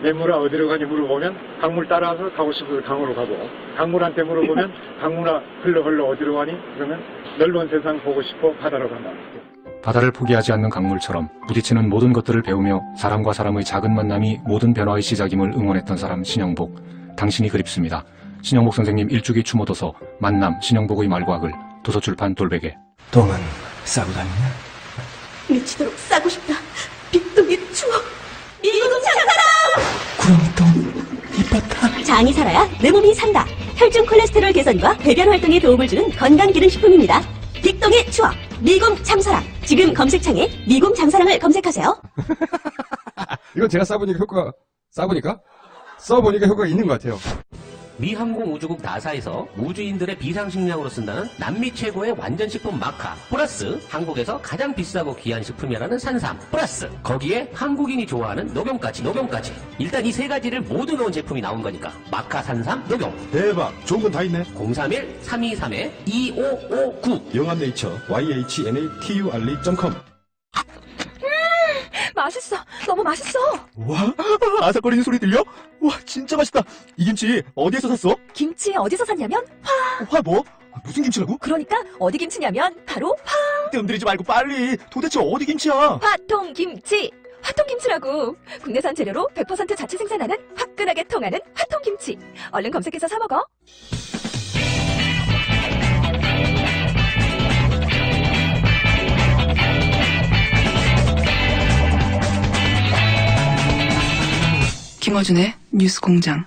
매물아 어디로 가니 물어보면 강물 따라서 가고 싶어서 강으로 가고, 강물한테 물어보면 강물아 흘러 어디로 가니? 그러면 넓은 세상 보고 싶어 바다로 간다. 바다를 포기하지 않는 강물처럼 부딪히는 모든 것들을 배우며 사람과 사람의 작은 만남이 모든 변화의 시작임을 응원했던 사람 신영복. 당신이 그립습니다. 신영복 선생님 일주기 추모도서 만남 신영복의 말과 글 도서출판 돌베개. 똥은 싸고 다니냐? 미치도록 싸고 싶다. 빅동의 추억. 미국 장사랑. 구렁이똥 이뻤다. 장이 살아야 내 몸이 산다. 혈중 콜레스테롤 개선과 배변 활동에 도움을 주는 건강기능식품입니다. 빅동의 추억. 미공 장사랑. 지금 검색창에 미공 장사랑을 검색하세요. 이건 제가 써보니까 효과가 있는 것 같아요. 미 항공우주국 나사에서 우주인들의 비상식량으로 쓴다는 남미 최고의 완전식품 마카 플러스 한국에서 가장 비싸고 귀한 식품이라는 산삼 플러스 거기에 한국인이 좋아하는 녹용까지 일단 이 세 가지를 모두 넣은 제품이 나온 거니까 마카 산삼 녹용 대박! 좋은 건 다 있네. 031-323-2559 영암네이처 yhnatuRE.com. 맛있어. 너무 맛있어. 와, 아삭거리는 소리 들려? 와, 진짜 맛있다. 이 김치 어디에서 샀어? 김치 어디서 샀냐면 화 뭐? 무슨 김치라고? 그러니까 어디 김치냐면 바로 뜸들이지 말고 빨리. 도대체 어디 김치야? 화통김치. 화통김치라고. 국내산 재료로 100% 자체 생산하는 화끈하게 통하는 화통김치. 얼른 검색해서 사 먹어. 김어준의 뉴스공장.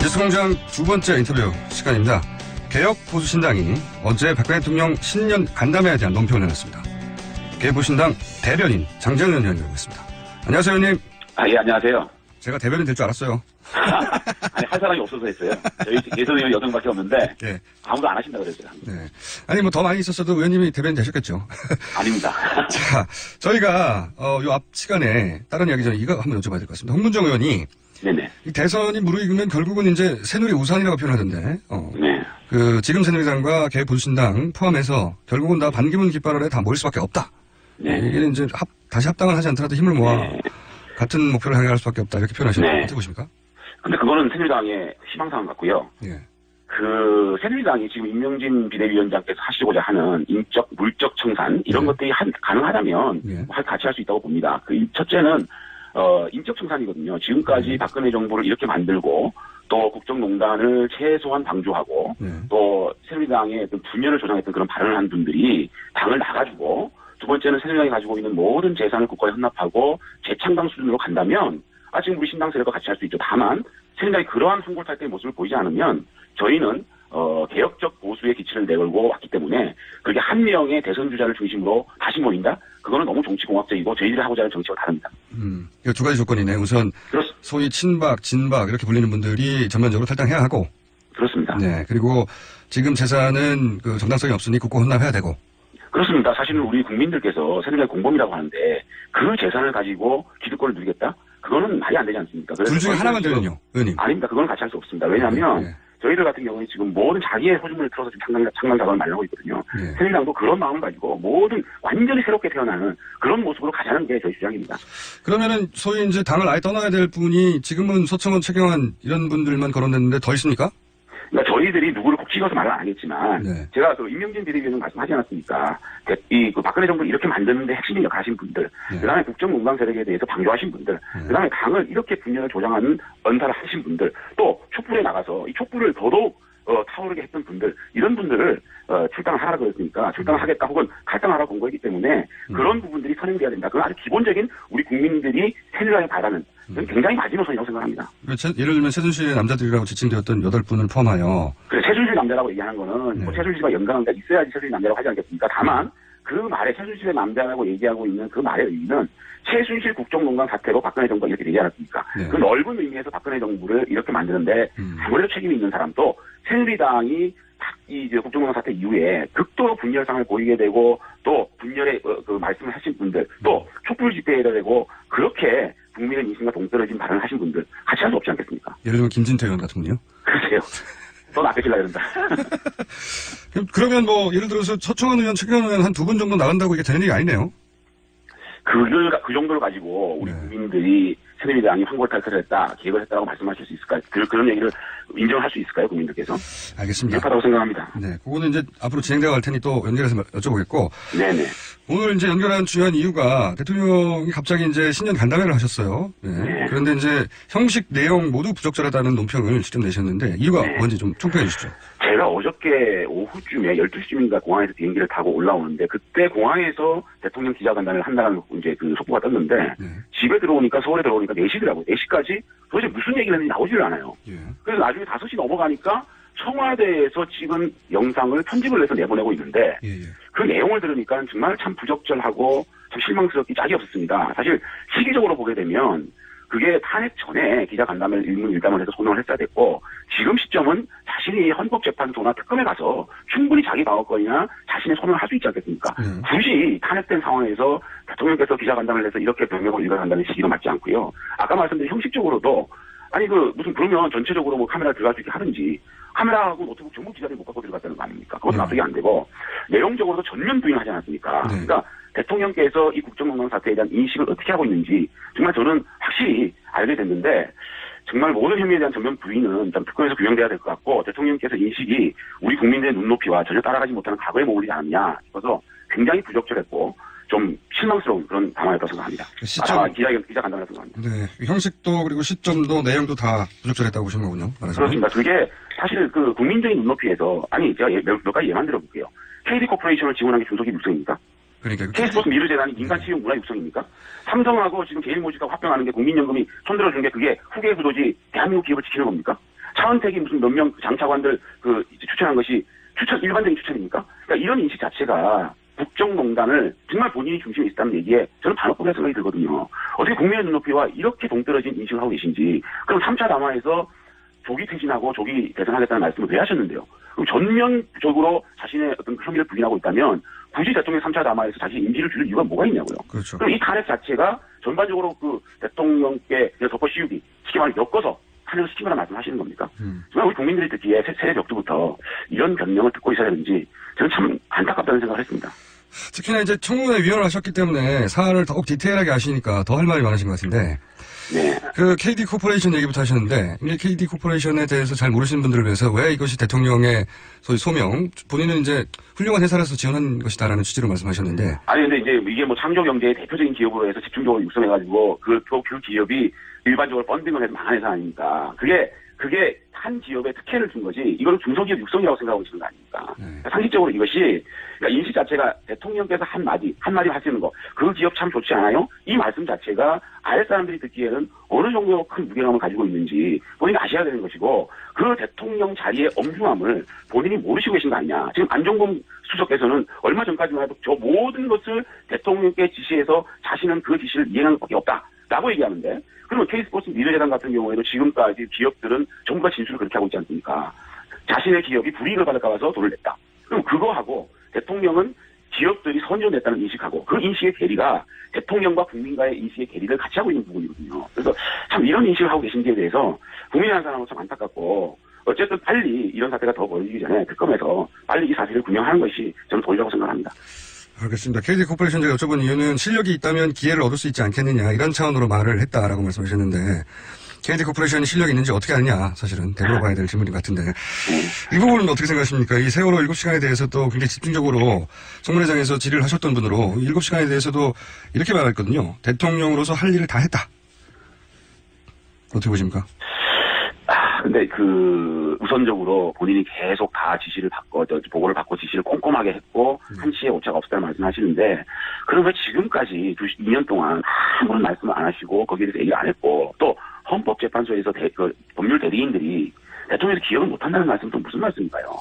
뉴스공장 두 번째 인터뷰 시간입니다. 개혁보수신당이 어제 박근혜 대통령 신년 간담회에 대한 논평을 내놨습니다. 개혁보수신당 대변인 장재현 의원이라고 있습니다. 안녕하세요, 의원님. 예, 안녕하세요. 제가 대변인 될 줄 알았어요. 아니, 할 사람이 없어서 했어요. 저희 예선의원 8명밖에 없는데, 네. 아무도 안 하신다고 그랬어요. 네. 아니, 뭐 더 많이 있었어도 의원님이 대변인 되셨겠죠. 아닙니다. 자, 저희가, 요 앞 시간에 다른 이야기 전에 이거 한번 여쭤봐야 될 것 같습니다. 홍문정 의원이 네네. 이 대선이 무르익으면 결국은 이제 새누리 우산이라고 표현하던데, 네. 지금 새누리당과 개혁보수신당 포함해서 결국은 다 반기문 깃발 아래 다 모일 수밖에 없다. 네. 이게 이제 다시 합당을 하지 않더라도 힘을 모아 네. 같은 목표를 향해 갈 수밖에 없다. 이렇게 표현하시는 거 네. 어떻게 보십니까? 근데 그거는 새누리당의 희망사항 같고요. 예. 새누리당이 지금 임명진 비대위원장께서 하시고자 하는 인적, 물적 청산, 이런 네. 것들이 가능하다면, 예. 같이 할 수 있다고 봅니다. 첫째는, 인적 청산이거든요. 지금까지 박근혜 정부를 이렇게 만들고, 또 국정농단을 최소한 방조하고, 예. 또 새누리당의 어떤 분열을 조장했던 그런 발언을 한 분들이 당을 나가지고, 두 번째는 새누리당이 가지고 있는 모든 재산을 국가에 헌납하고 재창당 수준으로 간다면 지금 우리 신당 세력과 같이 할 수 있죠. 다만 새누리당이 그러한 송골탈퇴의 모습을 보이지 않으면 저희는 개혁적 보수의 기치를 내걸고 왔기 때문에 그게 한 명의 대선 주자를 중심으로 다시 모인다? 그거는 너무 정치공학적이고 저희들이 하고자 하는 정치와 다릅니다. 이거 두 가지 조건이네. 우선 소위 친박, 진박 이렇게 불리는 분들이 전면적으로 탈당해야 하고. 그렇습니다. 네. 그리고 지금 재산은 정당성이 없으니 국고 헌납해야 되고. 그렇습니다. 사실은 우리 국민들께서 새누리당 공범이라고 하는데 그 재산을 가지고 기득권을 누리겠다? 그거는 말이 안 되지 않습니까? 둘 중에 하나만 되면요, 의원님. 아닙니다. 그건 같이 할 수 없습니다. 왜냐하면 네. 저희들 같은 경우에 지금 모든 자기의 소중을 틀어서 지금 창당 작업을 마련하고 있거든요. 네. 새누리당도 그런 마음을 가지고 모든 완전히 새롭게 태어나는 그런 모습으로 가자는 게 저희 주장입니다. 그러면은 소위 이제 당을 아예 떠나야 될 분이 지금은 서청원, 최경환 이런 분들만 거론됐는데 더 있습니까? 그러니까 저희들이 누구를 꼭 찍어서 말은 안 하겠지만 네. 제가 임명진 비대위원장 말씀하지 않았습니까? 박근혜 정부를 이렇게 만드는데 핵심 역할 하신 분들, 네. 그다음에 국정농단 세력에 대해서 방조하신 분들, 그다음에 당을 이렇게 분열을 조장하는 언사를 하신 분들, 또 촛불에 나가서 이 촛불을 더더욱 타오르게 했던 분들, 이런 분들을 출당을 하라 그랬으니까 출당을 하겠다 혹은 갈당하라고 본 거이기 때문에 그런 부분들이 선행돼야 된다. 그건 아주 기본적인 우리 국민들이 새누리당에 바라는 굉장히 마지노선이라고 생각합니다. 예를 들면 최순실의 남자들이라고 지칭되었던 8분을 포함하여. 그래, 최순실 남자라고 얘기하는 거는 네. 뭐 최순실과 연관가 있어야지 최순실 남자라고 하지 않겠습니까? 다만 그 말에 최순실의 남자라고 얘기하고 있는 그 말의 의미는 최순실 국정농단 사태로 박근혜 정부가 이렇게 되지 않았습니까? 네. 그 넓은 의미에서 박근혜 정부를 이렇게 만드는데 아무래도 책임이 있는 사람도 새누리당이 이 국정농단 사태 이후에 극도로 분열상을 보이게 되고 또 분열의 그 말씀을 하신 분들 또 촛불 집회에다 대고 그렇게 국민의 민심과 동떨어진 발언을 하신 분들 같이 할 수 없지 않겠습니까? 예를 들면 김진태 의원 같은 분이요? 글쎄요. 또 낚여질라 그런다. 그러면 뭐 예를 들어서 서청원 의원, 최경환 의원 한 두 분 정도 나간다고 이게 되는 일이 아니네요. 그 정도를 가지고 우리 네. 국민들이 새누리당이 황골 탈퇴를 했다, 계획을 했다고 말씀하실 수 있을까요? 그런 얘기를 인정할 수 있을까요, 국민들께서? 알겠습니다. 위협하다고 생각합니다. 네, 그거는 이제 앞으로 진행되어 갈 테니 또 연결해서 여쭤보겠고. 네네. 오늘 이제 연결한 중요한 이유가 대통령이 갑자기 이제 신년 간담회를 하셨어요. 네. 네. 그런데 이제 형식 내용 모두 부적절하다는 논평을 직접 내셨는데 이유가 네. 뭔지 좀 총평해 주시죠. 제가 어저께 오후쯤에 12시쯤인가 공항에서 비행기를 타고 올라오는데 그때 공항에서 대통령 기자간담회를 한다는 이제 그 속보가 떴는데 네. 집에 들어오니까 서울에 들어오니까 4시더라고요. 4시까지 도대체 무슨 얘기를 했는지 나오지를 않아요. 예. 그래서 나중에 5시 넘어가니까 청와대에서 찍은 영상을 편집을 해서 내보내고 있는데 예, 예. 그 내용을 들으니까 정말 참 부적절하고 참 실망스럽기 짝이 없었습니다. 사실 시기적으로 보게 되면 그게 탄핵 전에 기자간담회를 일문일담을 해서 소명을 했어야 됐고 지금 시점은 자신이 헌법재판소나 특검에 가서 충분히 자기 방어권이나 자신의 소명을 할 수 있지 않겠습니까? 굳이 탄핵된 상황에서 대통령께서 기자간담회를 해서 이렇게 병역을 일관한다는 시기가 맞지 않고요. 아까 말씀드린 형식적으로도 아니 그러면 전체적으로 뭐 카메라 들어갈 수 있게 하든지 카메라하고 노트북 전부 기자들이 못 갖고 들어갔다는 거 아닙니까? 그것도 납득이 안 되고 내용적으로도 전면 부인하지 않았습니까? 네. 그러니까 대통령께서 이 국정농단 사태에 대한 인식을 어떻게 하고 있는지 정말 저는 확실히 알게 됐는데 정말 모든 혐의에 대한 전면 부인은 좀 특검에서 규명돼야 될 것 같고 대통령께서 인식이 우리 국민들의 눈높이와 전혀 따라가지 못하는 과거에 머무르지 않았냐 싶어서 굉장히 부적절했고 좀 실망스러운 그런 담화였다고 생각합니다. 기자간담회라고 생각합니다. 네, 형식도 그리고 시점도 내용도 다 부적절했다고 보시는 거군요. 말하자면. 그렇습니다. 그게 사실 그 국민적인 눈높이에서 아니 제가 몇 가지 예만 들어볼게요. KD 코퍼레이션을 지원한 게 중소기업 육성입니까? 그러니까 K스포츠 미르재단이 민간치용 문화 육성입니까? 삼성하고 지금 개인 모집하고 합병하는 게 국민연금이 손들어준 게 그게 후계 구도지 대한민국 기업을 지키는 겁니까? 차은택이 무슨 몇 명 장차관들 추천한 것이 일반적인 추천입니까? 그러니까 이런 인식 자체가 국정농단을 정말 본인이 중심에 있다는 얘기에 저는 반어법이라는 생각이 들거든요. 어떻게 국민의 눈높이와 이렇게 동떨어진 인식을 하고 계신지 그럼 3차 담화에서 조기 퇴진하고 조기 대선하겠다는 말씀을 왜 하셨는데요? 그럼 전면적으로 자신의 어떤 혐의를 부인하고 있다면 굳이 대통령 3차 담화에서 자신 인지를 줄 이유가 뭐가 있냐고요. 그렇죠. 그럼 이 탄핵 자체가 전반적으로 그 대통령께 덮어 씌우기, 쉽게 말해 엮어서 탄핵을 시키거나 말씀하시는 겁니까? 정말 우리 국민들이 듣기에 세례 벽두부터 이런 변명을 듣고 있어야 되는지 저는 참 안타깝다는 생각을 했습니다. 특히나 이제 청문회 위원을 하셨기 때문에 사안을 더욱 디테일하게 아시니까 더 할 말이 많으신 것 같은데. 네. 그 KD 코퍼레이션 얘기부터 하셨는데, 이제 KD 코퍼레이션에 대해서 잘 모르시는 분들을 위해서 왜 이것이 대통령의 소위 소명, 본인은 이제 훌륭한 회사라서 지원한 것이다라는 취지로 말씀하셨는데. 아니, 근데 이제 이게 뭐 창조경제의 대표적인 기업으로 해서 집중적으로 육성해가지고 그 기업이 일반적으로 펀딩을 해서 망한 회사 아닙니까? 그게 한 기업에 특혜를 준 거지, 이거는 중소기업 육성이라고 생각하고 계시는 거 아닙니까? 그러니까 상식적으로 이것이, 그러니까 인식 자체가 대통령께서 한마디 하시는 거, 그 기업 참 좋지 않아요? 이 말씀 자체가 아랫사람들이 듣기에는 어느 정도 큰 무게감을 가지고 있는지 본인이 아셔야 되는 것이고, 그 대통령 자리의 엄중함을 본인이 모르시고 계신 거 아니냐. 지금 안종범 수석께서는 얼마 전까지만 해도 저 모든 것을 대통령께 지시해서 자신은 그 지시를 이행한 것밖에 없다라고 얘기하는데, 그러면 K스포츠 미래재단 같은 경우에도 지금까지 기업들은 전부 다 진술을 그렇게 하고 있지 않습니까? 자신의 기업이 불이익을 받을까 봐서 돈을 냈다. 그럼 그거하고 대통령은 기업들이 선조 냈다는 인식하고 그 인식의 괴리가 대통령과 국민과의 인식의 괴리를 같이 하고 있는 부분이거든요. 그래서 참 이런 인식을 하고 계신지에 대해서 국민이라는 사람은 참 안타깝고 어쨌든 빨리 이런 사태가 더 벌어지기 전에 특검에서 빨리 이 사실을 규명하는 것이 저는 도리라고 생각합니다. 알겠습니다. KD 코퍼레이션 제가 여쭤본 이유는 실력이 있다면 기회를 얻을 수 있지 않겠느냐 이런 차원으로 말을 했다라고 말씀하셨는데 KD 코퍼레이션이 실력이 있는지 어떻게 아느냐 사실은 되물어봐야 될 질문인 것 같은데 이 부분은 어떻게 생각하십니까? 이 세월호 7시간에 대해서도 굉장히 집중적으로 청문회장에서 질의를 하셨던 분으로 7시간에 대해서도 이렇게 말했거든요. 대통령으로서 할 일을 다 했다. 어떻게 보십니까? 근데 우선적으로 본인이 계속 다 지시를 받고, 보고를 받고 지시를 꼼꼼하게 했고, 한치의 오차가 없었다는 말씀하시는데, 그럼 왜 지금까지 2년 동안 아무런 말씀을 안 하시고, 거기에 대해서 얘기를 안 했고, 또, 헌법재판소에서 법률 대리인들이 대통령에서 기억을 못한다는 말씀은 또 무슨 말씀인가요?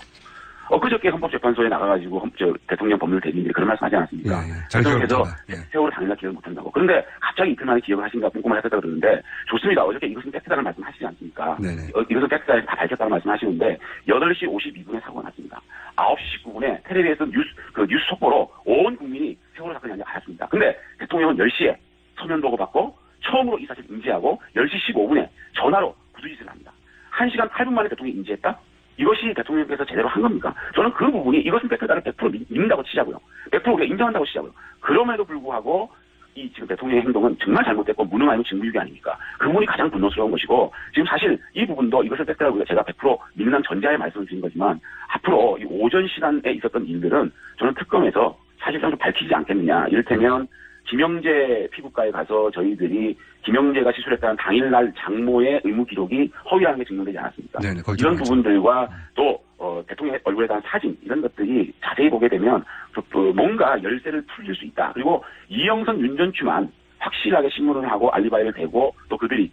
엊그저께 헌법재판소에 나가가지고 대통령 법률 대리인들이 그런 말씀 하지 않았습니까? 대통령께서 세월을 당연히 기억을 못한다고. 그런데 갑자기 이틀 만에 기억을 하신가 꼼꼼하게 하셨다고 그러는데 좋습니다. 어저께 이것은 팩트다는 말씀 하시지 않습니까? 이것은 팩트다 다 밝혔다는 말씀 하시는데 8시 52분에 사고가 났습니다. 9시 19분에 텔레비에서 뉴스 속보로 온 국민이 세월호 사건이 아니라 알았습니다. 근데 대통령은 10시에 서면 보고 받고 처음으로 이 사실을 인지하고 10시 15분에 전화로 구두짓을 합니다. 1시간 8분 만에 대통령이 인지했다? 이것이 대통령께서 제대로 한 겁니까? 저는 그 부분이 이것은 팩트다를 100% 믿는다고 치자고요. 100% 우리가 인정한다고 치자고요. 그럼에도 불구하고 이 지금 대통령의 행동은 정말 잘못됐고 무능 아니면 직무유기 아닙니까? 그 부분이 가장 분노스러운 것이고 지금 사실 이 부분도 이것을 팩트라고 제가 100% 믿는 전자에 말씀을 드린 거지만 앞으로 이 오전 시간에 있었던 일들은 저는 특검에서 사실상 좀 밝히지 않겠느냐. 이를테면 김영재 피부과에 가서 저희들이 김영재가 시술했다는 당일날 장모의 의무 기록이 허위라는 게 증명되지 않았습니까? 네네, 이런 부분들과 또 대통령의 얼굴에 대한 사진 이런 것들이 자세히 보게 되면 뭔가 열쇠를 풀릴 수 있다. 그리고 이영선, 윤전추만 확실하게 신문을 하고 알리바이를 대고 또 그들이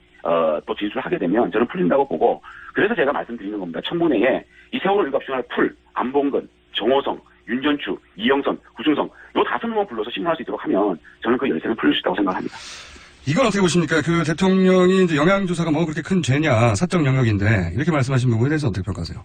또 진술을 하게 되면 저는 풀린다고 보고 그래서 제가 말씀드리는 겁니다. 청문회에 이 세월호 일갑시간을 풀 안봉근, 정호성, 윤전추, 이영선, 구승성 요 5명만 불러서 신문할 수 있도록 하면 저는 그 열쇠는 풀릴 수 있다고 생각합니다. 이건 어떻게 보십니까? 그 대통령이 이제 영양조사가 뭐 그렇게 큰 죄냐, 사적 영역인데 이렇게 말씀하신 부분에 대해서 어떻게 평가하세요?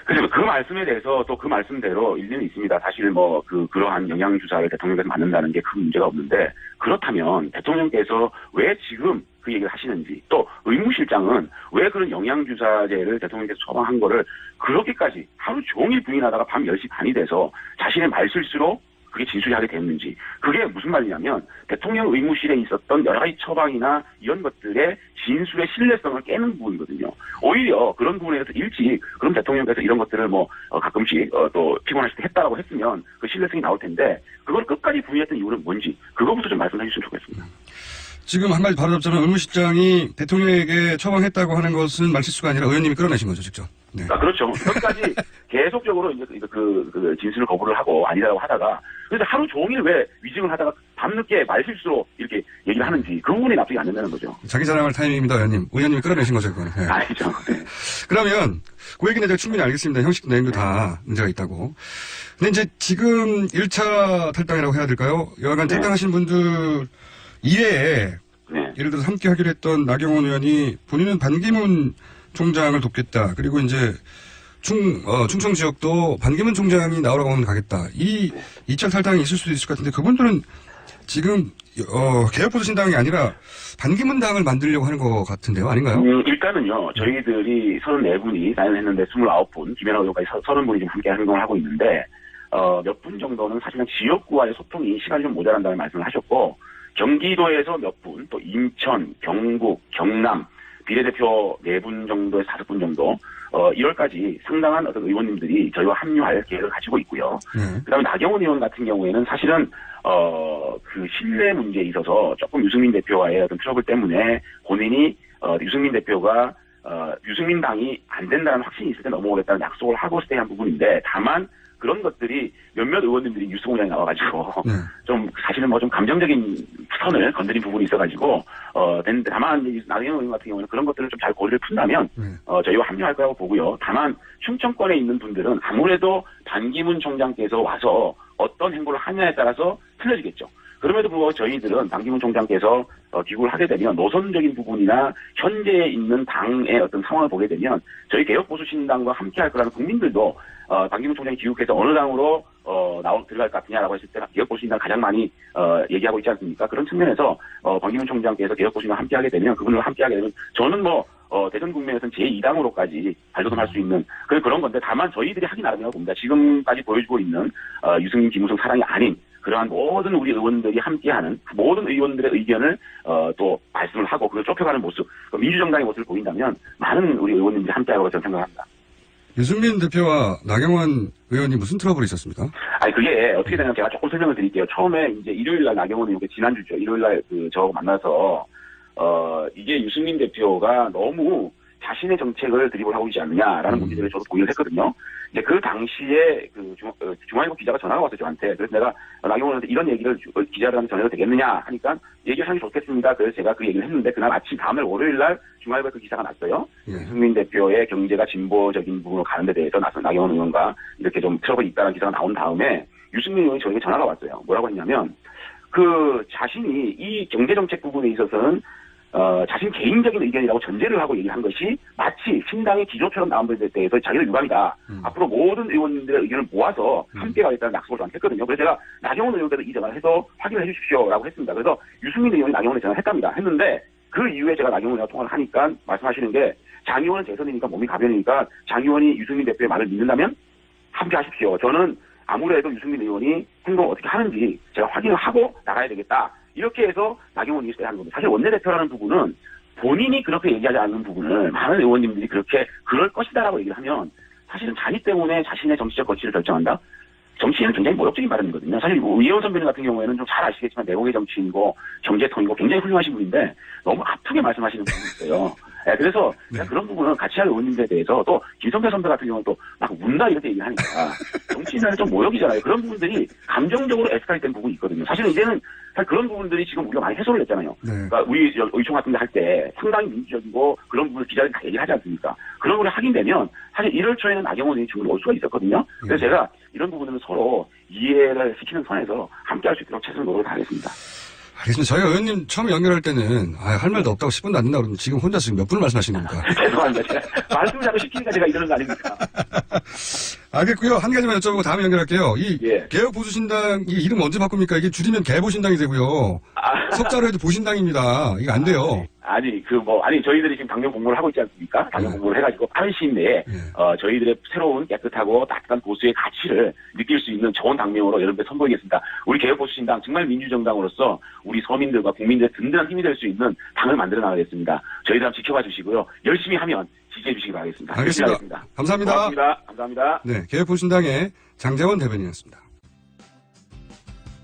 그래서 그 말씀에 대해서 또 그 말씀대로 일리는 있습니다. 사실 뭐 그러한 영양주사를 대통령께서 맞는다는 게 큰 문제가 없는데 그렇다면 대통령께서 왜 지금 그 얘기를 하시는지 또 의무실장은 왜 그런 영양주사제를 대통령께서 처방한 거를 그렇게까지 하루 종일 부인하다가 밤 10시 반이 돼서 자신의 말실수로 그게 진술이 하게 됐는지 그게 무슨 말이냐면 대통령 의무실에 있었던 여러 가지 처방이나 이런 것들의 진술의 신뢰성을 깨는 부분이거든요. 오히려 그런 부분에 대해서 일찍 그럼 대통령께서 이런 것들을 뭐 가끔씩 또 피곤하실 때 했다라고 했으면 그 신뢰성이 나올 텐데 그걸 끝까지 부인했던 이유는 뭔지 그거부터 좀 말씀해 주시면 좋겠습니다. 지금 한 가지 바로 잡자면 의무실장이 대통령에게 처방했다고 하는 것은 말실수가 아니라 의원님이 끌어내신 거죠, 직접. 네. 그렇죠. 끝까지 계속적으로 이제 그 진술을 거부를 하고 아니라고 하다가 그래서 하루 종일 왜 위증을 하다가 밤늦게 말실수로 이렇게 얘기를 하는지 그 부분이 납득이 안 된다는 거죠. 자기 자랑할 타이밍입니다, 의원님. 의원님이 끌어내신 거죠, 그거는. 네. 아니죠. 네. 그러면 그 얘기는 제가 충분히 알겠습니다. 형식도 내용도 다 문제가 있다고. 근데 이제 지금 1차 탈당이라고 해야 될까요? 여하간 탈당하신 분들 이외에 예를 들어서 함께 하기로 했던 나경원 의원이 본인은 반기문 총장을 돕겠다. 그리고 이제 충청 지역도 반기문 총장이 나오라고 하면 가겠다. 이 2차 탈당이 있을 수도 있을 것 같은데 그분들은 지금 개혁보수신당이 아니라 반기문 당을 만들려고 하는 것 같은데요. 아닌가요? 일단은요. 저희들이 34분이 사연을 했는데 29분, 김연아 의원까지 30분이 지금 함께 활동을 하고 있는데 몇 분 정도는 사실은 지역구와의 소통이 시간이 좀 모자란다는 말씀을 하셨고 경기도에서 몇 분, 또 인천, 경북, 경남 비례대표 4분 정도에 5분 정도 1월까지 상당한 어떤 의원님들이 저희와 합류할 계획을 가지고 있고요. 그다음에 나경원 의원 같은 경우에는 사실은 그 신뢰 문제에 있어서 조금 유승민 대표와의 어떤 트러블 때문에 본인이 유승민 대표가 유승민 당이 안 된다는 확신이 있을 때 넘어오겠다는 약속을 하고 스테이한 부분인데 다만 그런 것들이 몇몇 의원님들이 뉴스 공장에 나와가지고 좀 사실은 뭐 좀 감정적인 선을 건드린 부분이 있어가지고 다만 나경원 의원 같은 경우는 그런 것들을 좀 잘 고리를 푼다면 저희와 합류할 거라고 보고요. 다만 충청권에 있는 분들은 아무래도 반기문 총장께서 와서 어떤 행보를 하냐에 따라서 틀려지겠죠. 그럼에도 불구하고 저희들은 반기문 총장께서 귀국을 하게 되면 노선적인 부분이나 현재에 있는 당의 어떤 상황을 보게 되면 저희 개혁보수신당과 함께 할 거라는 국민들도 반기문 총장이 귀국해서 어느 당으로 들어갈 것 같으냐라고 했을 때 개혁보수신당 가장 많이 얘기하고 있지 않습니까? 그런 측면에서 반기문 총장께서 개혁보수신당 함께 하게 되면 그분과 함께 하게 되면 저는 대전 국면에서는 제2당으로까지 발돋움할 수 있는 그런 건데 다만 저희들이 하기 나름이라고 봅니다. 지금까지 보여주고 있는 유승민, 김무성 사랑이 아닌 그러한 모든 우리 의원들이 함께하는 모든 의원들의 의견을 또 말씀을 하고 그걸 좁혀가는 모습, 민주정당의 모습을 보인다면 많은 우리 의원님들이 함께하라고 저는 생각합니다. 유승민 대표와 나경원 의원이 무슨 트러블이 있었습니까? 그게 어떻게 되냐면 제가 조금 설명을 드릴게요. 처음에 이제 일요일날 나경원 의원이 지난주죠. 일요일날 저하고 만나서 이게 유승민 대표가 너무 자신의 정책을 드립을 하고 있지 않느냐라는 문제들을 저도 공유를 했거든요. 이제 그 당시에 중앙일보 기자가 전화가 왔어요, 저한테. 그래서 내가 나경원한테 이런 얘기를 기자들한테 전해도 되겠느냐 하니까 얘기를 하기 좋겠습니다. 그래서 제가 그 얘기를 했는데 그날 아침 다음날 월요일날 중앙일보에 그 기사가 났어요. 유승민 대표의 경제가 진보적인 부분으로 가는 데 대해서 나경원 의원과 이렇게 좀 트러블이 있다는 기사가 나온 다음에 유승민 의원이 저에게 전화가 왔어요. 뭐라고 했냐면 자신이 이 경제정책 부분에 있어서는 자신 개인적인 의견이라고 전제를 하고 얘기한 것이 마치 신당의 기조처럼 나온 것에 대해서 자기는 유감이다. 앞으로 모든 의원님들의 의견을 모아서 함께 가겠다는 약속을 저한테 했거든요. 그래서 제가 나경원 의원께서 이 전화를 해서 확인을 해 주십시오라고 했습니다. 그래서 유승민 의원이 나경원에 전화를 했답니다. 했는데 그 이후에 제가 나경원 의원과 통화를 하니까 말씀하시는 게 장 의원은 재선이니까 몸이 가변이니까 장 의원이 유승민 대표의 말을 믿는다면 함께 하십시오. 저는 아무래도 유승민 의원이 행동을 어떻게 하는지 제가 확인을 하고 나가야 되겠다. 이렇게 해서 나경원 의원이 하는 겁니다. 사실 원내대표라는 부분은 본인이 그렇게 얘기하지 않는 부분을 많은 의원님들이 그렇게 그럴 것이다라고 얘기를 하면 사실은 자기 때문에 자신의 정치적 거취를 결정한다? 정치인은 굉장히 모욕적인 발언이거든요. 사실 이혜원 선배님 같은 경우에는 좀 잘 아시겠지만 내공의 정치인이고 경제통이고 굉장히 훌륭하신 분인데 너무 아프게 말씀하시는 부분이 있어요. 네, 그래서 그런 부분은 같이 할 의원님들에 대해서 또 김성태 선배 같은 경우는 또 막 운다 이렇게 얘기하니까 정치인은 좀 모욕이잖아요. 그런 부분들이 감정적으로 에스컬레이트된 부분이 있거든요. 사실은 이제는 사실 그런 부분들이 지금 우리가 많이 해소를 했잖아요. 그러니까 우리 의총 같은 데 할 때 상당히 민주적이고 그런 부분을 기자들이 다 얘기를 하지 않습니까? 그런 걸 하긴 되면 사실 1월 초에는 나경원 의원이 충분히 올 수가 있었거든요. 그래서 제가 이런 부분은 서로 이해를 시키는 선에서 함께 할 수 있도록 최선의 노력을 다하겠습니다. 알겠습니다. 저희 의원님 처음 연결할 때는 할 말도 없다고 10분도 안 된다고 그러는데 지금 혼자 지금 몇 분을 말씀하시는 겁니까? 죄송합니다. 제가 말씀을 자꾸 시키니까 제가 이러는 거 아닙니까? 알겠고요. 한 가지만 여쭤보고 다음에 연결할게요. 이 예. 개혁보수신당 이 이름 언제 바꿉니까? 이게 줄이면 개보신당이 되고요. 석자로 해도 보신당입니다. 이거 안 돼요. 아니 저희들이 지금 당면 공모를 하고 있지 않습니까? 당면 공모를 해가지고 빠른 시일 내에 저희들의 새로운 깨끗하고 따뜻한 보수의 가치를 느낄 수 있는 좋은 당명으로 여러분께 선보이겠습니다. 우리 개혁보수신당 정말 민주정당으로서 우리 서민들과 국민들의 든든한 힘이 될 수 있는 당을 만들어 나가겠습니다. 저희들 한번 지켜봐 주시고요. 열심히 하면 지지해 주시기 바라겠습니다. 알겠습니다. 감사합니다. 고맙습니다. 감사합니다. 네, 개혁보수신당의 장재원 대변인이었습니다.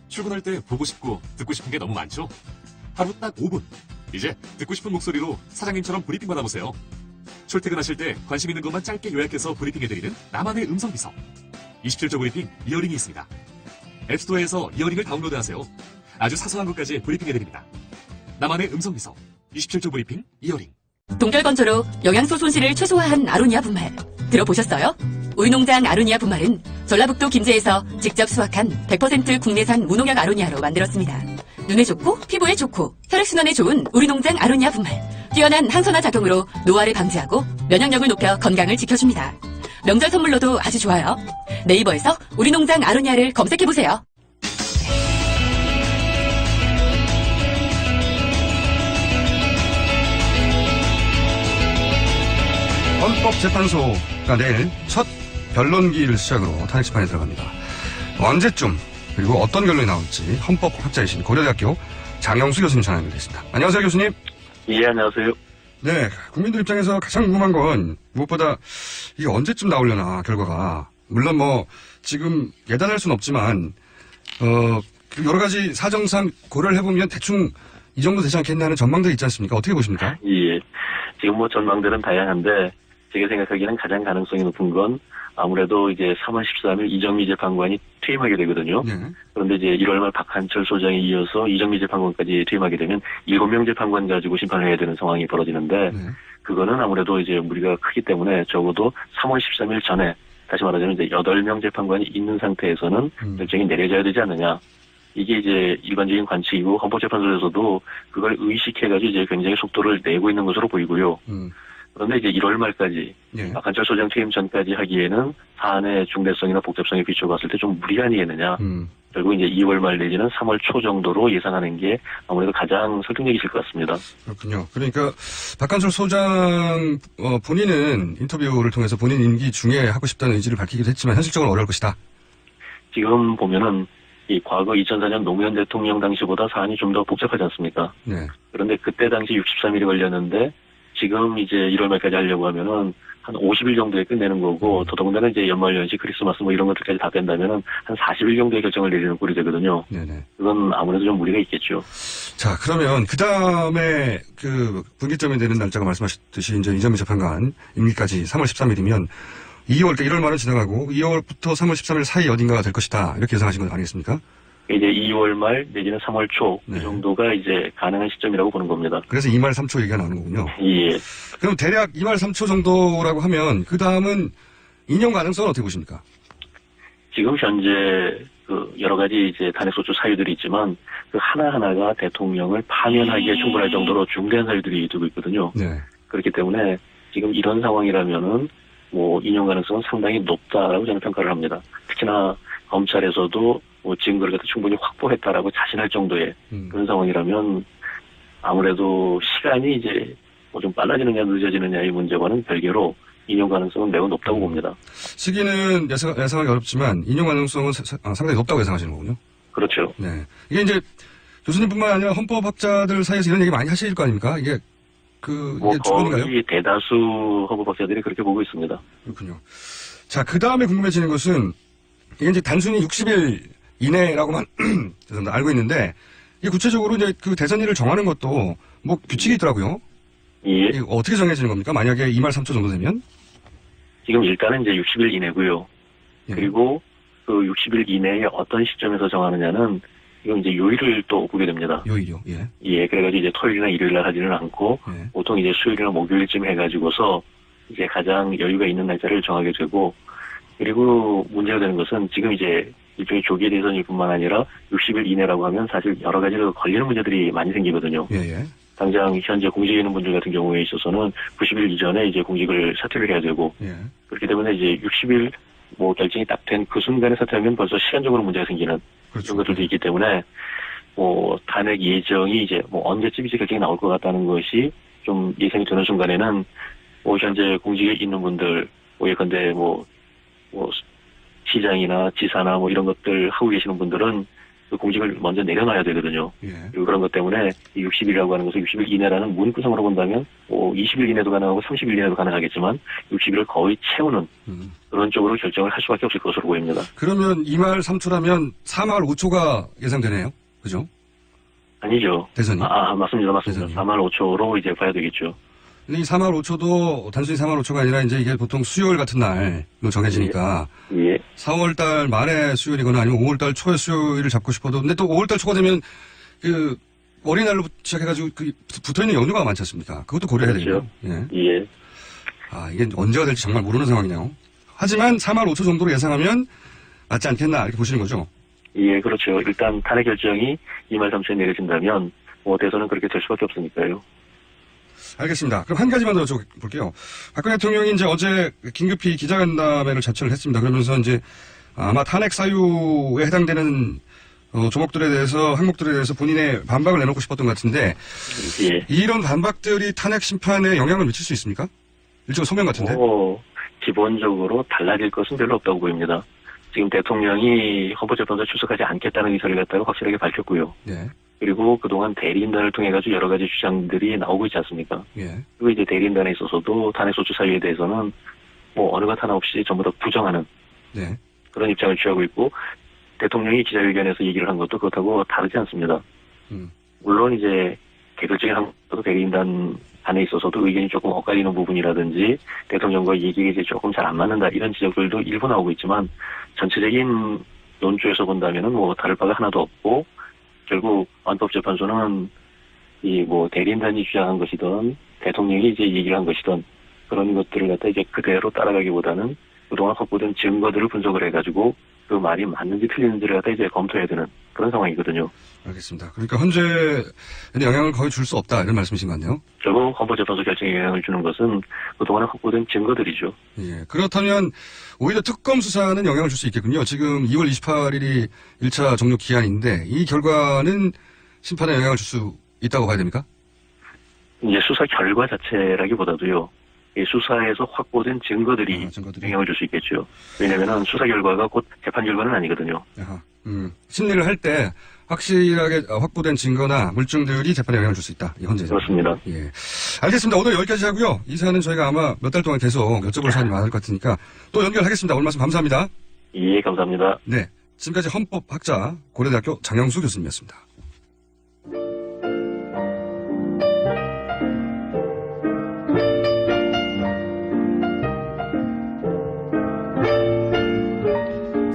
출근할 때 보고 싶고 듣고 싶은 게 너무 많죠? 하루 딱 5분. 이제 듣고 싶은 목소리로 사장님처럼 브리핑 받아보세요. 출퇴근하실 때 관심 있는 것만 짧게 요약해서 브리핑해드리는 나만의 음성비서. 27조 브리핑 이어링이 있습니다. 앱스토어에서 이어링을 다운로드하세요. 아주 사소한 것까지 브리핑해드립니다. 나만의 음성비서. 27조 브리핑 이어링. 동결건조로 영양소 손실을 최소화한 아로니아 분말. 들어보셨어요? 우리 농장 아로니아 분말은 전라북도 김제에서 직접 수확한 100% 국내산 무농약 아로니아로 만들었습니다. 눈에 좋고 피부에 좋고 혈액순환에 좋은 우리 농장 아로니아 분말. 뛰어난 항산화 작용으로 노화를 방지하고 면역력을 높여 건강을 지켜줍니다. 명절 선물로도 아주 좋아요. 네이버에서 우리 농장 아로니아를 검색해보세요. 헌법재판소가 내일 첫 변론기를 시작으로 탄핵 심판에 들어갑니다. 언제쯤 그리고 어떤 결론이 나올지 헌법학자이신 고려대학교 장영수 교수님 전화 연결됐습니다. 안녕하세요, 교수님. 예, 안녕하세요. 네, 국민들 입장에서 가장 궁금한 건 무엇보다 이게 언제쯤 나오려나 결과가. 물론 지금 예단할 수는 없지만 여러 가지 사정상 고려를 해보면 대충 이 정도 되지 않겠나 하는 전망들이 있지 않습니까? 어떻게 보십니까? 예, 지금 전망들은 다양한데 제가 생각하기에는 가장 가능성이 높은 건 아무래도 이제 3월 13일 이정미 재판관이 퇴임하게 되거든요. 네. 그런데 이제 1월 말 박한철 소장에 이어서 이정미 재판관까지 퇴임하게 되면 7명 재판관 가지고 심판을 해야 되는 상황이 벌어지는데 그거는 아무래도 이제 무리가 크기 때문에 적어도 3월 13일 전에 다시 말하자면 이제 8명 재판관이 있는 상태에서는 결정이 내려져야 되지 않느냐. 이게 이제 일반적인 관측이고 헌법재판소에서도 그걸 의식해가지고 이제 굉장히 속도를 내고 있는 것으로 보이고요. 그런데 이제 1월 말까지 박한철 소장 퇴임 전까지 하기에는 사안의 중대성이나 복잡성에 비춰봤을 때 좀 무리 아니겠느냐. 결국 이제 2월 말 내지는 3월 초 정도로 예상하는 게 아무래도 가장 설득력이 있을 것 같습니다. 그렇군요. 그러니까 박한철 소장 본인은 인터뷰를 통해서 본인 임기 중에 하고 싶다는 의지를 밝히기도 했지만 현실적으로 어려울 것이다. 지금 보면은 이 과거 2004년 노무현 대통령 당시보다 사안이 좀 더 복잡하지 않습니까? 네. 그런데 그때 당시 63일이 걸렸는데 지금 이제 1월 말까지 하려고 하면은 한 50일 정도에 끝내는 거고 더더군다나 이제 연말연시 크리스마스 이런 것들까지 다 뺀다면은 한 40일 정도의 결정을 내리는 꼴이 되거든요. 네네. 그건 아무래도 좀 무리가 있겠죠. 자, 그러면 그 다음에 그 분기점이 되는 날짜가 말씀하셨듯이 이제 이정미 재판관 임기까지 3월 13일이면 2월, 그러니까 1월 말은 지나가고 2월부터 3월 13일 사이 어딘가가 될 것이다. 이렇게 예상하신 건 아니겠습니까? 이제 2월 말 내지는 3월 초 그 정도가 이제 가능한 시점이라고 보는 겁니다. 그래서 2말 3초 얘기가 나오는 거군요. 예. 그럼 대략 2말 3초 정도라고 하면 그 다음은 인용 가능성은 어떻게 보십니까? 지금 현재 그 여러 가지 이제 탄핵소추 사유들이 있지만 그 하나하나가 대통령을 파면하기에 충분할 정도로 중대한 사유들이 두고 있거든요. 네. 그렇기 때문에 지금 이런 상황이라면은 인용 가능성은 상당히 높다라고 저는 평가를 합니다. 특히나 검찰에서도 증거를 갖다 충분히 확보했다라고 자신할 정도의 그런 상황이라면 아무래도 시간이 이제 좀 빨라지느냐 늦어지느냐의 문제와는 별개로 인용 가능성은 매우 높다고 봅니다. 시기는 예상하기 어렵지만 인용 가능성은 상당히 높다고 예상하시는 거군요. 그렇죠. 네. 이게 이제 교수님뿐만 아니라 헌법학자들 사이에서 이런 얘기 많이 하실 거 아닙니까? 이게 뭐 이게 주권인가요? 거의 대다수 헌법학자들이 그렇게 보고 있습니다. 그렇군요. 자, 그 다음에 궁금해지는 것은 이게 이제 단순히 60일 이내라고만 죄송합니다. 알고 있는데 이게 구체적으로 이제 그 대선일을 정하는 것도 뭐 규칙이 있더라고요. 예. 이게 어떻게 정해지는 겁니까? 만약에 2말 3초 정도 되면? 지금 일단은 이제 60일 이내고요. 예. 그리고 그 60일 이내에 어떤 시점에서 정하느냐는 이건 이제 요일을 또 보게 됩니다. 요일이요. 예. 예, 그래가지고 이제 토요일이나 일요일날 하지는 않고 예. 보통 이제 수요일이나 목요일쯤 해가지고서 이제 가장 여유가 있는 날짜를 정하게 되고 그리고 문제가 되는 것은 지금 이제 일종의 조기 대선일 뿐만 아니라 60일 이내라고 하면 사실 여러 가지로 걸리는 문제들이 많이 생기거든요. 예, 예. 당장 현재 공직에 있는 분들 같은 경우에 있어서는 90일 이전에 이제 공직을 사퇴를 해야 되고 예. 그렇기 때문에 이제 60일 뭐 결정이 딱 된 그 순간에 사퇴하면 벌써 시간적으로 문제가 생기는 그렇죠. 이런 것들도 있기 때문에 뭐 탄핵 예정이 이제 뭐 언제쯤 이제 결정이 나올 것 같다는 것이 좀 예상이 되는 순간에는 뭐 현재 공직에 있는 분들 뭐 예컨대 뭐 시장이나 지사나 뭐 이런 것들 하고 계시는 분들은 그 공직을 먼저 내려놔야 되거든요. 예. 그리고 그런 것 때문에 이 60일이라고 하는 것은 60일 이내라는 문구성으로 본다면 뭐 20일 이내도 가능하고 30일 이내도 가능하겠지만 60일을 거의 채우는 그런 쪽으로 결정을 할 수밖에 없을 것으로 보입니다. 그러면 2말 3초라면 4말 5초가 예상되네요. 그죠? 아니죠. 대선이? 맞습니다. 대선이. 4말 5초로 이제 봐야 되겠죠. 근데 이 4말 5초도 단순히 4말 5초가 아니라 이제 이게 보통 수요일 같은 날로 정해지니까 예. 4월 달 말의 수요일이거나 아니면 5월 달 초의 수요일을 잡고 싶어도 근데 또 5월 달 초가 되면 그 어린이날로 시작해가지고 그 붙어있는 연휴가 많지 않습니까? 그것도 고려해야 그렇죠. 되겠네요. 예. 이게 언제가 될지 정말 모르는 상황이네요. 하지만 4말 5초 정도로 예상하면 맞지 않겠나 이렇게 보시는 거죠? 예, 그렇죠. 일단 탄핵 결정이 2말 3초에 내려진다면 뭐 대선은 그렇게 될 수밖에 없으니까요. 알겠습니다. 그럼 한 가지만 더 여쭤볼게요. 박근혜 대통령이 이제 어제 긴급히 기자간담회를 자체를 했습니다. 그러면서 이제 아마 탄핵 사유에 해당되는 조목들에 대해서 항목들에 대해서 본인의 반박을 내놓고 싶었던 것 같은데 예. 이런 반박들이 탄핵 심판에 영향을 미칠 수 있습니까? 일종의 소명 같은데? 기본적으로 달라질 것은 별로 없다고 보입니다. 지금 대통령이 헌법재판소에 출석하지 않겠다는 의사를 갖다가 확실하게 밝혔고요. 네. 그리고 그동안 대리인단을 통해 가지고 여러 가지 주장들이 나오고 있지 않습니까? 예. 그리고 이제 대리인단에 있어서도 탄핵소추 사유에 대해서는 뭐 어느 것 하나 없이 전부 다 부정하는 네. 그런 입장을 취하고 있고 대통령이 기자회견에서 얘기를 한 것도 그렇다고 다르지 않습니다. 물론 이제 개별적인 항목도 대리인단 안에 있어서도 의견이 조금 엇갈리는 부분이라든지 대통령과 얘기가 이제 조금 잘 안 맞는다 이런 지적들도 일부 나오고 있지만 전체적인 논조에서 본다면은 뭐 다를 바가 하나도 없고 결국 헌법재판소는 이 뭐 대리인단이 주장한 것이든 대통령이 이제 얘기를 한 것이든 그런 것들을 갖다 이제 그대로 따라가기보다는 그동안 확보된 증거들을 분석을 해가지고 그 말이 맞는지 틀리는지를 갖다 이제 검토해야 되는 그런 상황이거든요. 알겠습니다. 그러니까 헌재에 영향을 거의 줄 수 없다 이런 말씀이신 것 같네요. 결국 헌법재판소 결정에 영향을 주는 것은 그동안에 확보된 증거들이죠. 예. 그렇다면 오히려 특검 수사는 영향을 줄 수 있겠군요. 지금 2월 28일이 1차 종료 기한인데 이 결과는 심판에 영향을 줄 수 있다고 봐야 됩니까? 이제 수사 결과 자체라기보다도요. 이 수사에서 확보된 증거들이 영향을 줄 수 있겠죠. 왜냐하면 수사 결과가 곧 재판 결과는 아니거든요. 심리를 할 때 확실하게 확보된 증거나 물증들이 재판에 영향을 줄 수 있다. 이 헌재. 그렇습니다. 예. 알겠습니다. 오늘 여기까지 하고요. 이 사안은 저희가 아마 몇 달 동안 계속 여쭤볼 사안이 많을 것 같으니까 또 연결하겠습니다. 오늘 말씀 감사합니다. 예, 감사합니다. 네. 지금까지 헌법학자 고려대학교 장영수 교수님이었습니다.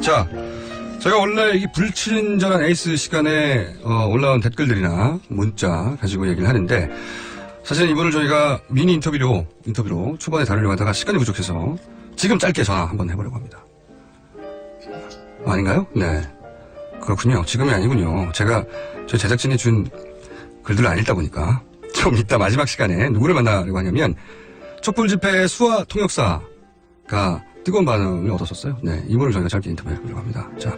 자, 저희가 원래 이 불친절한 에이스 시간에 올라온 댓글들이나 문자 가지고 얘기를 하는데 사실 이분을 저희가 미니 인터뷰로 초반에 다루려고 하다가 시간이 부족해서 지금 짧게 전화 한번 해보려고 합니다. 아닌가요? 네. 그렇군요. 지금이 아니군요. 제가 저희 제작진이 준 글들을 안 읽다 보니까 좀 이따 마지막 시간에 누구를 만나려고 하냐면 촛불 집회의 수화 통역사가 뜨거운 반응을 얻었었어요. 네. 이분을 저희가 짧게 인터뷰해보려고 합니다. 자.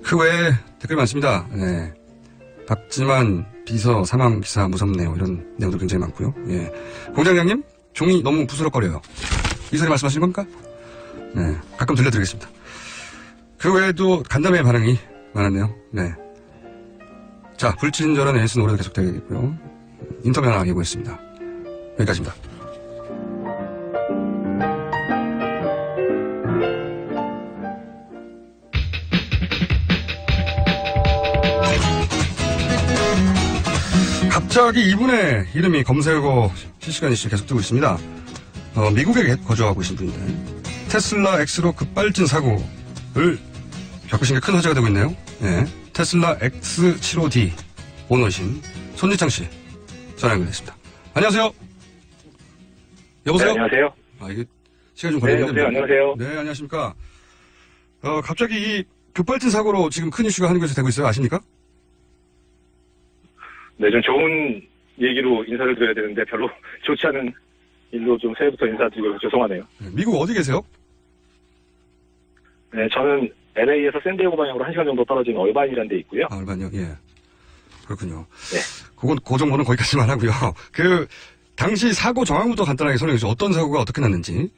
그 외에 댓글 많습니다. 네. 박지만 비서 사망 기사 무섭네요. 이런 내용도 굉장히 많고요. 예. 공장장님, 종이 너무 부스럭거려요. 이 소리 말씀하시는 겁니까? 네. 가끔 들려드리겠습니다. 그 외에도 간담회 반응이 많았네요. 네. 자, 불친절한 AS 노래도 계속되겠고요. 인터뷰 하나 하겠습니다. 여기까지입니다. 갑자기 이분의 이름이 검색어 실시간 이슈 계속되고 있습니다. 미국에 거주하고 계신 분인데 테슬라 X로 급발진 사고를 겪으신 게 큰 화제가 되고 있네요. 네. 테슬라 X75D 오너이신 손지창 씨 전화 연결됐습니다. 안녕하세요. 여보세요? 네, 안녕하세요. 이게 시간이 좀 네, 걸리는데. 여보세요. 안녕하세요. 네, 안녕하십니까. 갑자기 이 급발진 사고로 지금 큰 이슈가 한국에서 되고 있어요. 아십니까? 네, 좀 좋은 얘기로 인사를 드려야 되는데 별로 좋지 않은 일로 좀 새해부터 인사드리고 죄송하네요. 네, 미국 어디 계세요? 네, 저는 LA에서 샌디에고 방향으로 1시간 정도 떨어진 얼바인이라는 데 있고요. 얼바인요? 예. 그렇군요. 네. 그 정보는 거기까지만 하고요. 당시 사고 정황부터 간단하게 설명해 주세요. 어떤 사고가 어떻게 났는지.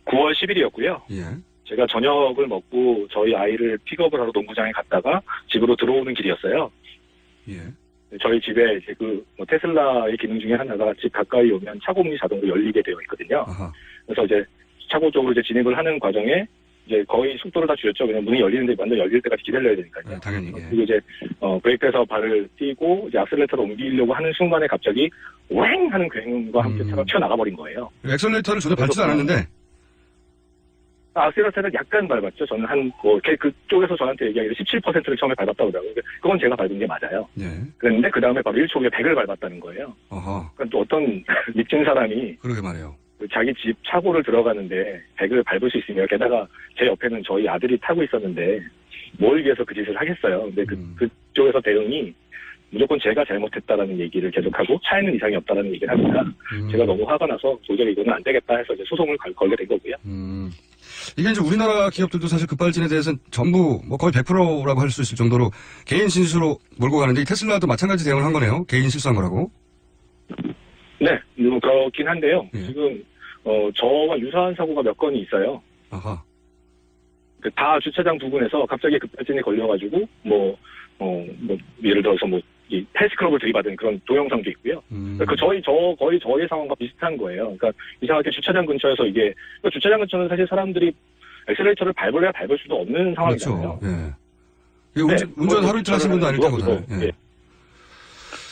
9월 10일이었고요. 예. 제가 저녁을 먹고 저희 아이를 픽업을 하러 농구장에 갔다가 집으로 들어오는 길이었어요. 예. 저희 집에 이제 테슬라의 기능 중에 하나가 집 가까이 오면 차고문이 자동으로 열리게 되어 있거든요. 아하. 그래서 이제 차고 쪽으로 이제 진입을 하는 과정에 이제 거의 속도를 다 줄였죠. 그냥 문이 열리는데 완전 열릴 때까지 기다려야 되니까요. 네, 당연히. 예. 그리고 이제 브레이크에서 발을 띄고 이제 악셀레이터를 옮기려고 하는 순간에 갑자기 왱 하는 굉음과 함께 차가 튀어나가 버린 거예요. 엑셀레이터를 전혀 밟지도 않았는데. 악셀레이터를 약간 밟았죠. 저는 그쪽에서 저한테 얘기하기를 17%를 처음에 밟았다고 그러더라고요. 그건 제가 밟은 게 맞아요. 예. 그랬는데 그 다음에 바로 1초 후에 100을 밟았다는 거예요. 어허. 그러니까 또 어떤 미친 사람이 그러게 말이에요. 자기 집 차고를 들어가는데 100을 밟을 수 있으며 게다가 제 옆에는 저희 아들이 타고 있었는데 뭘 위해서 그 짓을 하겠어요. 근데 그쪽에서 대응이 무조건 제가 잘못했다라는 얘기를 계속하고 차에는 이상이 없다라는 얘기를 하니까 제가 너무 화가 나서 도저히 이거는 안 되겠다 해서 이제 소송을 걸게 된 거고요. 이게 이제 우리나라 기업들도 사실 급발진에 대해서는 전부 거의 100%라고 할 수 있을 정도로 개인 실수로 몰고 가는데 이 테슬라도 마찬가지 대응을 한 거네요. 개인 실수한 거라고. 네, 그렇긴 한데요. 지금 저와 유사한 사고가 몇 건이 있어요. 아하. 다 주차장 부근에서 갑자기 급발진이 걸려가지고 예를 들어서 이 헬스클럽을 들이받은 그런 동영상도 있고요. 거의 저의 상황과 비슷한 거예요. 그러니까 이상하게 주차장 근처에서 주차장 근처는 사실 사람들이 엑셀레이터를 밟을래야 밟을 수도 없는 상황이잖아요. 그렇죠. 예. 운전 하루 이틀 하신 분도 아닐 테고. 예.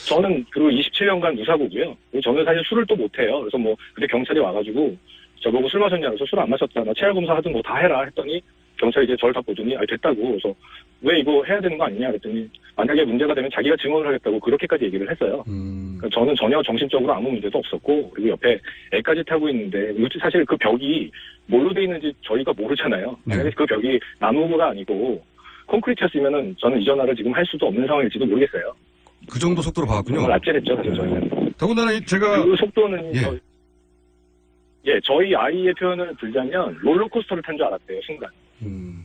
저는 그리고 27년간 무사고고요. 저는 사실 술을 또 못해요. 그래서 그때 경찰이 와가지고 저보고 술 마셨냐 그래서 술 안 마셨잖아. 체열 검사 하든 다 해라 했더니 경찰이 이제 저를 다 보더니 됐다고. 그래서 왜 이거 해야 되는 거 아니냐 그랬더니 만약에 문제가 되면 자기가 증언을 하겠다고 그렇게까지 얘기를 했어요. 그러니까 저는 전혀 정신적으로 아무 문제도 없었고 그리고 옆에 애까지 타고 있는데 사실 그 벽이 뭘로 돼 있는지 저희가 모르잖아요. 만약에 그 벽이 나무가 아니고 콘크리트였으면은 저는 이 전화를 지금 할 수도 없는 상황일지도 모르겠어요. 그 정도 속도로 봐왔군요. 정말 아찔했죠, 사실 저희는. 더군다나 제가 그 속도는 저희 아이의 표현을 들자면 롤러코스터를 탄 줄 알았대요, 순간.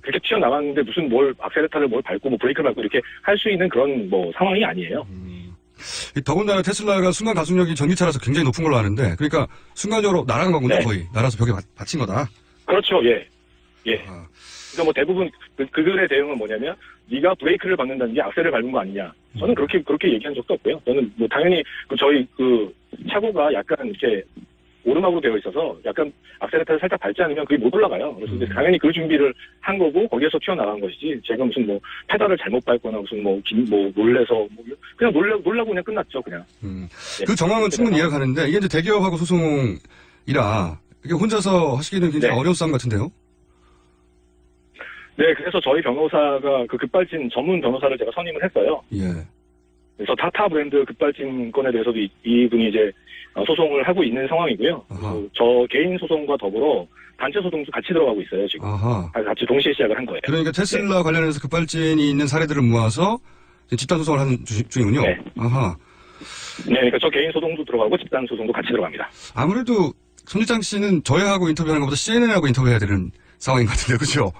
그렇게 튀어나갔는데 무슨 악셀레터를 밟고 브레이크를 밟고 이렇게 할 수 있는 그런 상황이 아니에요. 더군다나 테슬라가 순간 가속력이 전기차라서 굉장히 높은 걸로 아는데 그러니까 순간적으로 날아간 거군요, 거의. 날아서 벽에 받친 거다. 그렇죠, 예. 그러니까 대부분 그들의 대응은 뭐냐면 네가 브레이크를 밟는다든지 악셀을 밟은 거 아니냐. 저는 그렇게 얘기한 적도 없고요. 저는 당연히 저희 차고가 약간 이렇게 오르막으로 되어 있어서 약간 악셀레터를 살짝 밟지 않으면 그게 못 올라가요. 그래서 이제 당연히 그 준비를 한 거고 거기에서 튀어나간 것이지 제가 무슨 페달을 잘못 밟거나 무슨 놀래서 그냥 놀라고 그냥 끝났죠, 그냥. 그 정황은 충분히 이해가 가는데 이게 이제 대기업하고 소송이라 이게 혼자서 하시기는 굉장히 어려운 싸움 같은데요. 네, 그래서 저희 변호사가 그 급발진 전문 변호사를 제가 선임을 했어요. 예. 그래서 타타 브랜드 급발진 건에 대해서도 이분이 이제 소송을 하고 있는 상황이고요. 저 개인 소송과 더불어 단체 소송도 같이 들어가고 있어요, 지금. 같이 동시에 시작을 한 거예요. 그러니까 테슬라 관련해서 급발진이 있는 사례들을 모아서 집단 소송을 하는 중이군요. 네. 아하. 네, 그러니까 저 개인 소송도 들어가고 집단 소송도 같이 들어갑니다. 아무래도 손지창 씨는 저희하고 인터뷰하는 것보다 CNN하고 인터뷰해야 되는 상황인 것 같은데, 그렇죠?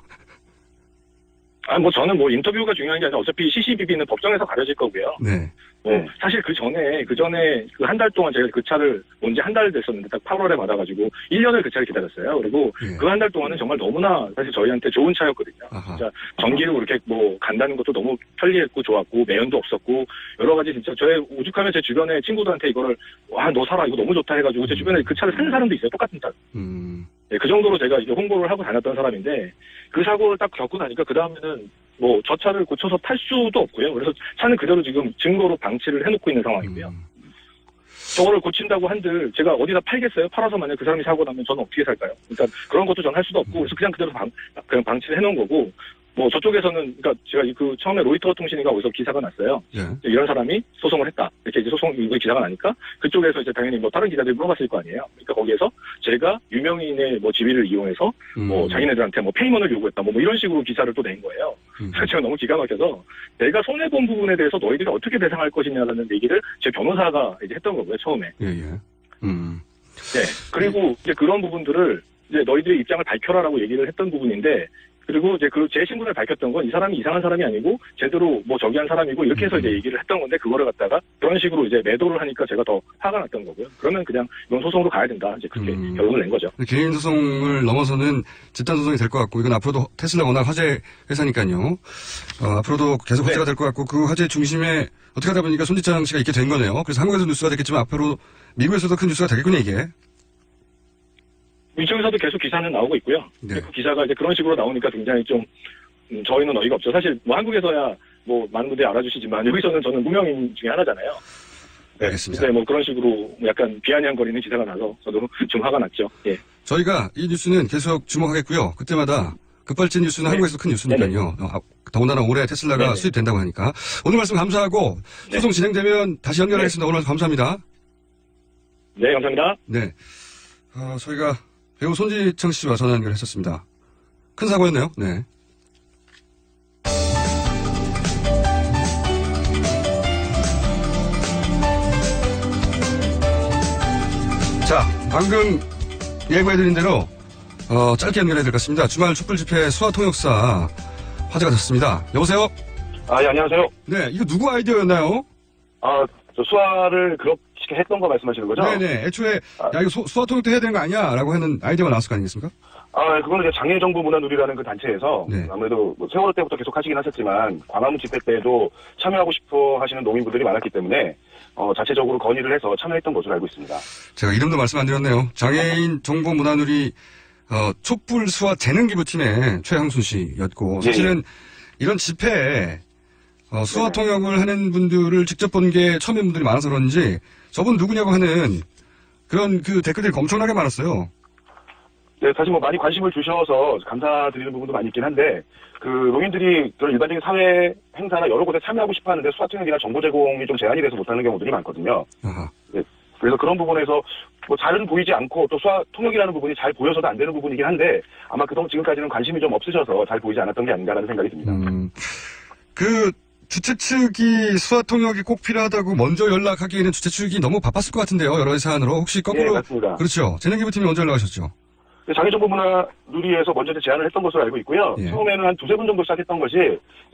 저는 인터뷰가 중요한 게 아니라 어차피 CCBB는 법정에서 가려질 거고요. 네. 네. 사실 그 전에 그 한 달 동안 제가 그 차를 뭔지 한 달 됐었는데 딱 8월에 받아가지고 1년을 그 차를 기다렸어요. 그리고 그 한 달 동안은 정말 너무나 사실 저희한테 좋은 차였거든요. 진짜 전기로 이렇게 뭐 간다는 것도 너무 편리했고 좋았고 매연도 없었고 여러 가지 진짜 저의 오죽하면 제 주변에 친구들한테 이거를 와 너 사라 이거 너무 좋다 해가지고 제 주변에 그 차를 사는 사람도 있어요. 똑같은 차. 네, 그 정도로 제가 이제 홍보를 하고 다녔던 사람인데 그 사고를 딱 겪고 나니까 그 다음에는 뭐 저 차를 고쳐서 탈 수도 없고요. 그래서 차는 그대로 지금 증거로 방치를 해놓고 있는 상황이고요. 저거를 고친다고 한들 제가 어디다 팔겠어요? 팔아서 만약 그 사람이 사고 나면 저는 어떻게 살까요? 그러니까 그런 것도 저는 할 수도 없고 그래서 그냥 그대로 그냥 방치를 해놓은 거고 뭐 저쪽에서는 그러니까 제가 그 처음에 로이터 통신인가 어디서 기사가 났어요. 이런 사람이 소송을 했다. 이렇게 이제 이거 기사가 나니까 그쪽에서 이제 당연히 뭐 다른 기자들이 물어봤을 거 아니에요. 그러니까 거기에서 제가 유명인의 뭐 지위를 이용해서 뭐 자기네들한테 뭐 페이먼을 요구했다. 뭐 이런 식으로 기사를 또 낸 거예요. 그래서 제가 너무 기가 막혀서 내가 손해 본 부분에 대해서 너희들이 어떻게 배상할 것이냐라는 얘기를 제 변호사가 이제 했던 거고요. 처음에. 네. 그리고 이제 그런 부분들을 이제 너희들의 입장을 밝혀라라고 얘기를 했던 부분인데. 그리고 이제 제 신분을 밝혔던 건 이 사람이 이상한 사람이 아니고 제대로 뭐 저기 한 사람이고 이렇게 해서 이제 얘기를 했던 건데 그거를 갖다가 그런 식으로 이제 매도를 하니까 제가 더 화가 났던 거고요. 그러면 그냥 이건 소송으로 가야 된다. 이제 그렇게 결론을 낸 거죠. 개인 소송을 넘어서는 집단 소송이 될 것 같고 이건 앞으로도 테슬라 워낙 화제 회사니까요. 앞으로도 계속 화제가 될 것 같고 그 화제 중심에 어떻게 하다 보니까 손지창 씨가 있게 된 거네요. 그래서 한국에서 뉴스가 됐겠지만 앞으로 미국에서도 큰 뉴스가 되겠군요, 이게. 이쪽에서도 계속 기사는 나오고 있고요. 네. 그 기사가 이제 그런 식으로 나오니까 굉장히 좀 저희는 어이가 없죠. 사실 뭐 한국에서야 뭐 많은 분들이 알아주시지만 여기서는 저는 무명인 중에 하나잖아요. 네, 알겠습니다. 뭐 그런 식으로 약간 비아냥거리는 기사가 나서 저도 좀 화가 났죠. 예. 저희가 이 뉴스는 계속 주목하겠고요. 그때마다 급발진 뉴스는 한국에서 큰 뉴스니까요. 더군다나 올해 테슬라가 수입된다고 하니까. 오늘 말씀 감사하고 소송 진행되면 다시 연결하겠습니다. 오늘 말씀 감사합니다. 네, 감사합니다. 네. 저희가 배우 손지창 씨와 전화 연결했었습니다. 큰 사고였네요. 네. 자, 방금 예고해드린 대로 짧게 연결해야 될 것 같습니다. 주말 촛불 집회 수화통역사 화제가 됐습니다. 여보세요? 예, 안녕하세요. 네, 이거 누구 아이디어였나요? 저 수화를 그렇게 했던 거 말씀하시는 거죠? 네네. 애초에 야 이거 수화통역도 해야 되는 거 아니야? 라고 하는 아이디어가 나왔을 거 아니겠습니까? 그거는 이제 장애정보문화누리라는 그 단체에서 아무래도 뭐 세월호 때부터 계속 하시긴 하셨지만 광화문 집회 때도 참여하고 싶어 하시는 농민분들이 많았기 때문에 자체적으로 건의를 해서 참여했던 것으로 알고 있습니다. 제가 이름도 말씀 안 드렸네요. 장애인 정보문화누리 촛불 수화 재능기부팀의 최항순 씨였고 사실은 이런 집회에 수화 통역을 하는 분들을 직접 본 게 처음인 분들이 많아서 그런지 저분 누구냐고 하는 그런 그 댓글들이 엄청나게 많았어요. 네, 사실 뭐 많이 관심을 주셔서 감사드리는 부분도 많이 있긴 한데 그 농민들이 그런 일반적인 사회 행사나 여러 곳에 참여하고 싶어 하는데 수화 통역이나 정보 제공이 좀 제한이 돼서 못하는 경우들이 많거든요. 네, 그래서 그런 부분에서 뭐 잘은 보이지 않고 또 수화 통역이라는 부분이 잘 보여서도 안 되는 부분이긴 한데 아마 그동안 지금까지는 관심이 좀 없으셔서 잘 보이지 않았던 게 아닌가라는 생각이 듭니다. 주최 측이 수화 통역이 꼭 필요하다고 먼저 연락하기에는 주최 측이 너무 바빴을 것 같은데요. 여러 가지 사안으로. 혹시 거꾸로. 네, 맞습니다. 그렇죠. 재능기부팀이 먼저 연락하셨죠. 장애정보문화누리에서 먼저 제안을 했던 것으로 알고 있고요. 처음에는 한 두세 분 정도 시작했던 것이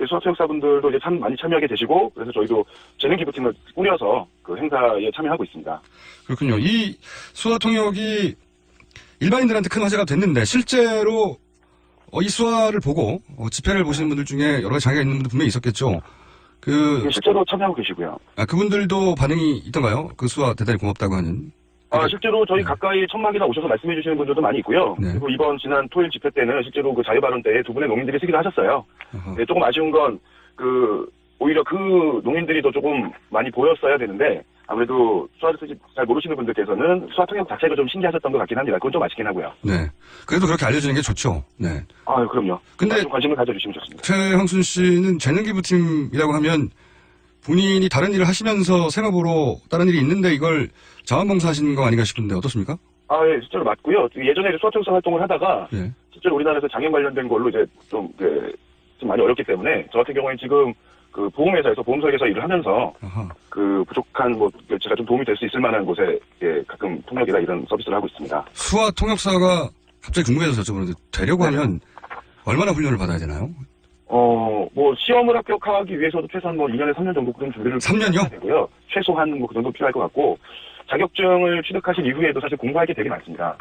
수화통역사분들도 이제 참 많이 참여하게 되시고 그래서 저희도 재능기부팀을 꾸려서 그 행사에 참여하고 있습니다. 그렇군요. 이 수화 통역이 일반인들한테 큰 화제가 됐는데 실제로 이 수화를 보고 집회를 보시는 분들 중에 여러 가지 장애가 있는 분들 분명히 있었겠죠. 실제로 참여하고 계시고요. 그분들도 반응이 있던가요? 그 수화 대단히 고맙다고 하는. 실제로 저희 가까이 천막이나 오셔서 말씀해 주시는 분들도 많이 있고요. 그리고 이번 지난 토요일 집회 때는 실제로 그 자유발언 때에 두 분의 농민들이 쓰기도 하셨어요. 네, 조금 아쉬운 건 오히려 그 농민들이 더 조금 많이 보였어야 되는데 아무래도 수화를 쓰지 잘 모르시는 분들께서는 수화 통역 자체가 좀 신기하셨던 것 같긴 합니다. 그건 좀 아쉽긴 하고요. 네. 그래도 그렇게 알려주는 게 좋죠. 네. 그럼요. 근데 좀 관심을 가져주시면 좋습니다. 최항순 씨는 재능기부팀이라고 하면 본인이 다른 일을 하시면서 생업으로 다른 일이 있는데 이걸 자원봉사하시는 거 아닌가 싶은데 어떻습니까? 예, 실제로 맞고요. 예전에 수화통역사 활동을 하다가 실제로 우리나라에서 장애 관련된 걸로 이제 좀 많이 어렵기 때문에 저 같은 경우에 지금 그 보험회사에서 보험설계사 일을 하면서 그 부족한 제가 좀 도움이 될 수 있을 만한 곳에 가끔 통역이나 이런 서비스를 하고 있습니다. 수화 통역사가 갑자기 궁금해서 여쭤보는데 되려고 하면 얼마나 훈련을 받아야 되나요? 뭐 시험을 합격하기 위해서도 최소한 뭐 2년에 3년 정도 그런 준비를 3년요? 해야 되고요. 최소한 뭐 그 정도 필요할 것 같고 자격증을 취득하신 이후에도 사실 공부할 게 되게 많습니다.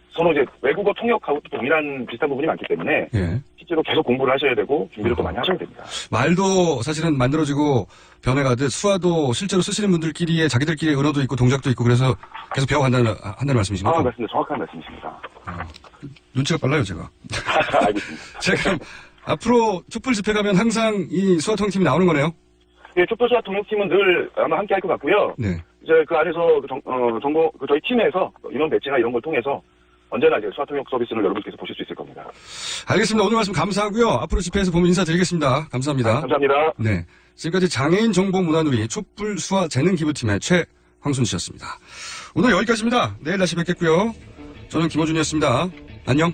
서로 이제 외국어 통역하고 또 동일한 비슷한 부분이 많기 때문에 예. 실제로 계속 공부를 하셔야 되고 준비를 또 많이 하셔야 됩니다. 말도 사실은 만들어지고 변해가듯 수화도 실제로 쓰시는 분들끼리의 자기들끼리의 은어도 있고 동작도 있고 그래서 계속 배워간다는 말씀이십니까? 맞습니다. 정확한 말씀이십니다. 눈치가 빨라요, 제가. 알겠습니다. 제가 그럼 앞으로 촛불 집회 가면 항상 이 수화 통역팀이 나오는 거네요? 예, 촛불수화 통역팀은 늘 아마 함께 할 것 같고요. 네. 이제 그 안에서 저희 팀에서 인원 배치나 이런 걸 통해서 언제나 이제 수화 통역 서비스를 여러분께서 보실 수 있을 겁니다. 알겠습니다. 오늘 말씀 감사하고요. 앞으로 집회에서 보면 인사드리겠습니다. 감사합니다. 감사합니다. 네. 지금까지 장애인 정보 문화누리 촛불 수화 재능 기부팀의 최황순 씨였습니다. 오늘 여기까지입니다. 내일 다시 뵙겠고요. 저는 김호준이었습니다. 안녕.